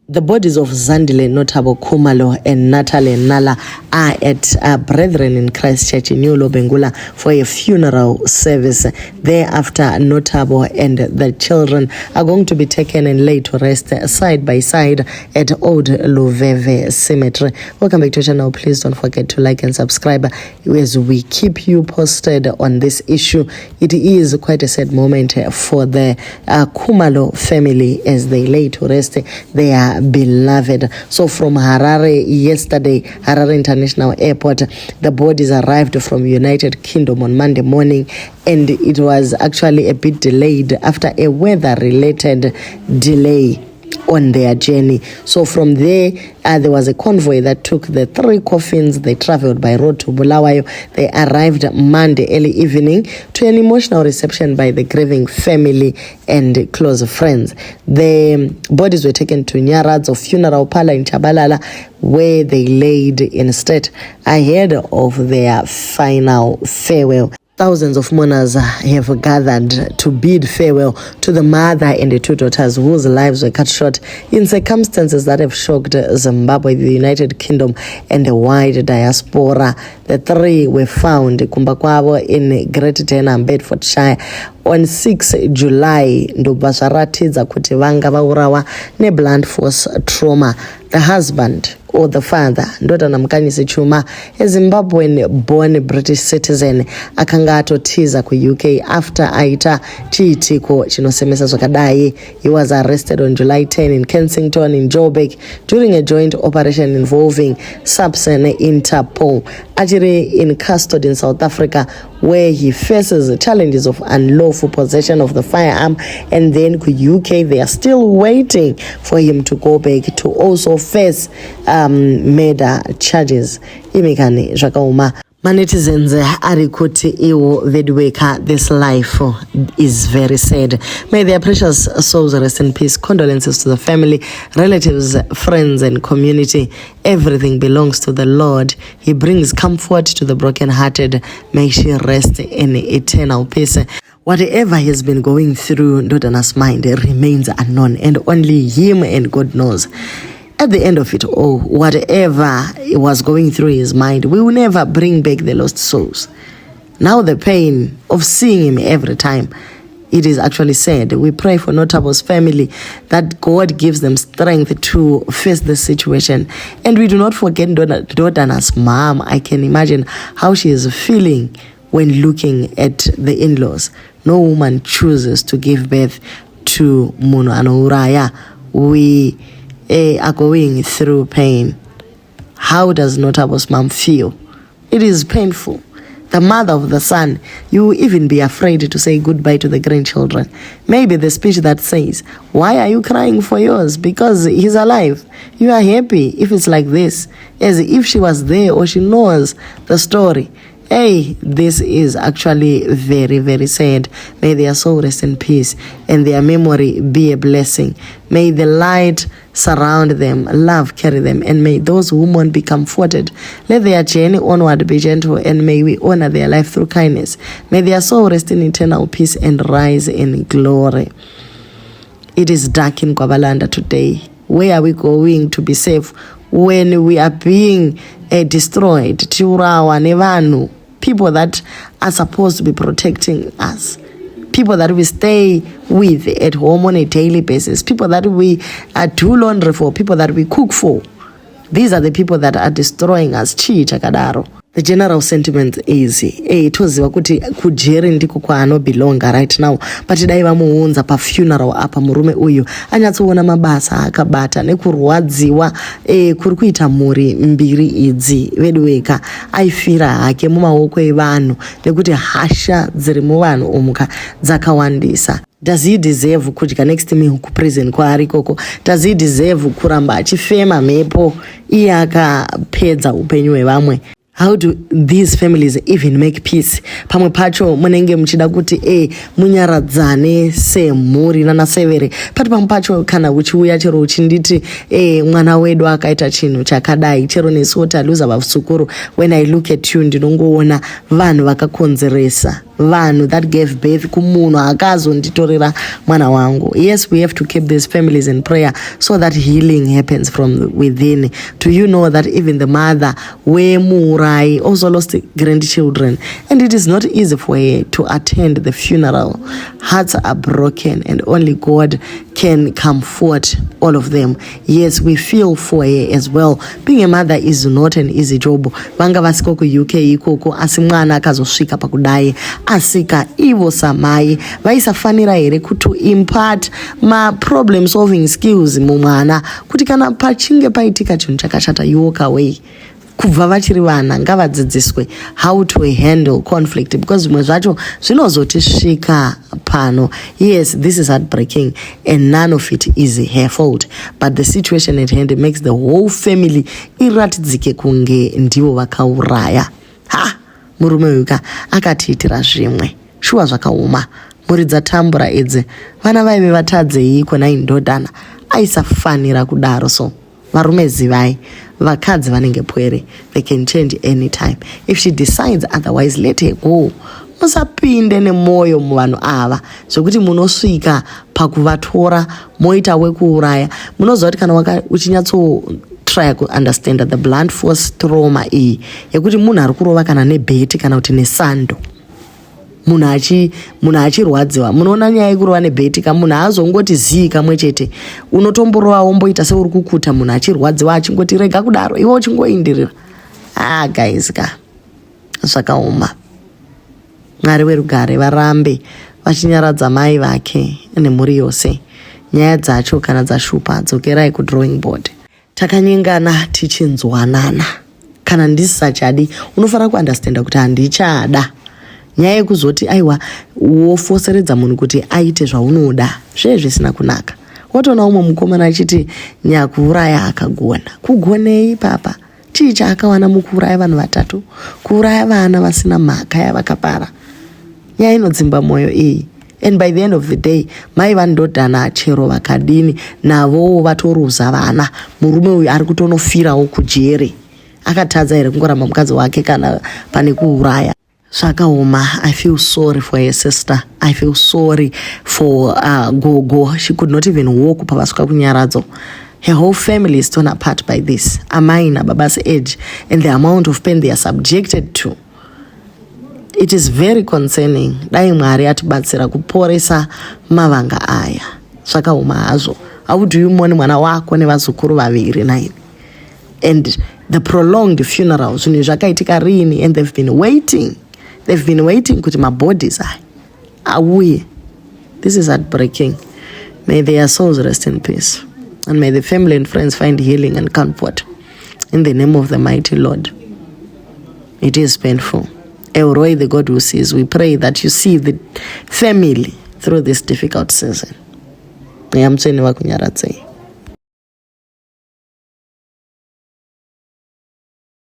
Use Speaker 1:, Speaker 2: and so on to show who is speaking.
Speaker 1: The bodies of Zandile Notabo Khumalo and Natalie Nala are at Brethren in Christ Church in New Lobengula for a funeral service. Thereafter, Notabo and the children are going to be taken and laid to rest side by side at Old Luveve Cemetery. Welcome back to the channel. Please don't forget to like and subscribe as we keep you posted on this issue. It is quite a sad moment for the Khumalo family as they lay to rest their beloved. So from Harare yesterday, Harare International Airport, the bodies arrived from United Kingdom on Monday morning, and it was actually a bit delayed after a weather-related delay on their journey. So from there, there was a convoy that took the 3 coffins. They traveled by road to Bulawayo. They arrived Monday early evening to an emotional reception by the grieving family and close friends. The bodies were taken to Nyaradzo Funeral Parlor in Chabalala, where they laid instead ahead of their final farewell. Thousands of mourners have gathered to bid farewell to the mother and the 2 daughters whose lives were cut short in circumstances that have shocked Zimbabwe, the United Kingdom, and the wide diaspora. The 3 were found Kumbakwabo in Great Denham, Bedfordshire, on 6 July. Ndobasharatidza kuti vanga vaurawa ne-blunt force trauma. The husband or the father, Ndodana Mkanyisi Chuma, a Zimbabwean-born British citizen, akanga atotiza ku UK after aita chiitiko chinosemesa zvakadai. He was arrested on July 10 in Kensington in Joburg during a joint operation involving SAPS and Interpol. Achiri in custody in South Africa, where he faces challenges of unlawful possession of the firearm, and then ku UK they are still waiting for him to go back to also face murder charges. Imikani zvakauma. Manetizens ari kuti iwo vedweka, this life is very sad. May their precious souls rest in peace. Condolences to the family, relatives, friends and community. Everything belongs to the Lord. He brings comfort to the brokenhearted. May she rest in eternal peace. Whatever he has been going through, Ndodana's mind remains unknown, and only him and God knows. At the end of it all, whatever was going through his mind, we will never bring back the lost souls. Now the pain of seeing him every time, it is actually sad. We pray for Notabo's family that God gives them strength to face the situation. And we do not forget Dodana's mom. I can imagine how she is feeling when looking at the in-laws. No woman chooses to give birth to Muno Anouraya. We are going through pain. How does Notabo's mom feel? It is painful. The mother of the son, you will even be afraid to say goodbye to the grandchildren. Maybe the speech that says, why are you crying for yours? Because he's alive. You are happy if it's like this, as if she was there or she knows the story. Hey, this is actually very, very sad. May their soul rest in peace and their memory be a blessing. May the light surround them, love carry them, and may those who mourn be comforted. Let their journey onward be gentle, and may we honor their life through kindness. May their soul rest in eternal peace and rise in glory. It is dark in Kwabalanda today. Where are we going to be safe when we are being destroyed? Tiurawa nevanu, people that are supposed to be protecting us, people that we stay with at home on a daily basis, people that we do laundry for, people that we cook for. These are the people that are destroying us. Chi chakadaro. The general sentiment is toziva kuti kujeri ndiko kwaanobelonga right now, but dai vamuunza pa funeral apa murume uyu anyatsoona mabasa akabata nekurwadziwa kuri kuita mhuri mbiri idzi vedweka aifira hake mumaoko evanhu nekuti hasha dziri muvanhu omuka dzakawandisa. Does he deserve kudya next meal ku prison kwaari koko? Does he deserve kuramba achifema mhepo iye akapedza upenyu hwevamwe? How do these families even make peace? Pamwe pacho munenge muchida kuti munyaradzane semhuri nanasevere, pati pamwe pacho kana uchiuya chero uchinditi mwana wedu akaita chinhu chakadai, chero nesu taluza vasukuru, when I look at you ndinongoona vanhu vakakonzeresa vanhu that gave birth kumunhu akazonditorera mwana wangu. Yes, we have to keep these families in prayer so that healing happens from within. Do you know that even the mother wemurai also lost grandchildren, and it is not easy for her to attend the funeral. Hearts are broken and only God can comfort all of them. Yes, we feel for her as well. Being a mother is not an easy job. Vanga vasiko ku UK ikoko asi mwana akazosvika pakudai asika ivo samai vaisafanira here kuti impart ma problem solving skills mumwana kuti kana pachinge paitika chinhu chakashata you walk away. Kubva vachiri vana ngavadzidziswe how to handle conflict, because zvimwe zvacho zvinozotisvika pano. Yes, this is heartbreaking and none of it is her fault, but the situation at hand makes the whole family iratidzike kunge ndivo vakauraya. Murume uyu akatiitira zvimwe shuwa zvakauma. Mhuri dzatambura idzi vana vaive vatadzei kona indodana aisafanira kudaro. So varume zivai vakadzi vanenge pwere, they can change anytime. If she decides otherwise, let her go. Musapinde nemoyo muvanhu ava zvokuti munosvika pakuvatora moita wekuuraya. Munoziva kuti kana uchinyatso try to understand that the blunt force trauma iyi yekuti munhu ari kurova kana nebheti kana kuti nesando, munhu achirwadziwa. Munoona nyaya yekurova nebheti ka munhu haazongoti zii kamwe chete, unotomborova womboita seuri kukuta munhu achirwadziwa achingoti rega kudaro iwe uchingoindirira. Guys zvakaoma. Mwari werugare varambe vachinyaradza mai vake nemhuri yose. Nyaya dzacho kana dzashupa dzokerai kudrawing board. Takanyengana tichinzwanana. Kana ndisisachadi unofanira kuunderstanda kuti handichada. Nyaya yekuzoti aiwa wofoseredza munhu kuti aite zvaunoda zvisina kunaka. Watoona umwe mukomana achiti nyakuuraya akagona. Kugonei papa? Chii chaakawana mukuuraya vanhu vatatu? Kuuraya vana vasina mhaka yavakapara. Nyaya inodzimba mwoyo iyi. And by the end of the day, mai vandodhana chero vakadini navo vatoruza vana. Murume uyu ari kutonofirawo kujeri. Akatadza here kungoramba mukadzi wake kana pane kuuraya. Zvakaoma. I feel sorry for her sister. I feel sorry for Gogo. She could not even walk pavasvika kunyaradzo. Her whole family is torn apart by this. Amai nababa's age and the amount of pain they are subjected to. It is very concerning. Dai Mwari atibatsira kuporesa mavanga aya. Zvakaoma hazvo. How do you mourn mwana wako nevazukuru vaviri naini? And the prolonged funeral zvinhu zvakaitika rini, and they've been waiting. They've been waiting kuti mabodies auye. This is heartbreaking. May their souls rest in peace. And may the family and friends find healing and comfort. In the name of the mighty Lord. It is painful. Elroy, the God who sees, we pray that you see the family through this difficult season.